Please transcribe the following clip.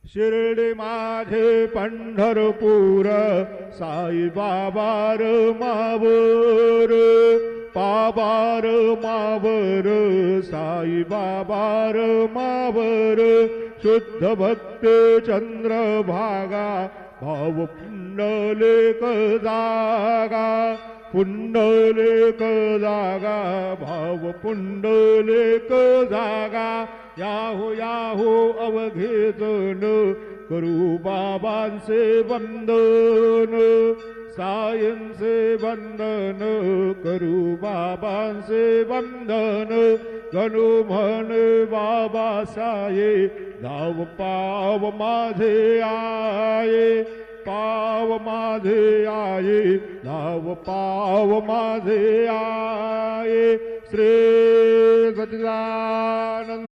शिर्डी माझे पंढरपूर साई बाबार मावर पाबार मावर साई बाबार मावर शुद्ध भक्त चंद्रभागा भाव पुंडलिक जागा पुंडलिक जागा भाव पुंडलिक जागा याहो याहो अवघे जन करू बाबांचे वंदन सायंचे वंदन करू बाबांचे वंदन गणू म्हणे बाबा साये धाव पाव माझे आये पाव माझे आये धाव पाव माझे आये श्री सच्चिदानंद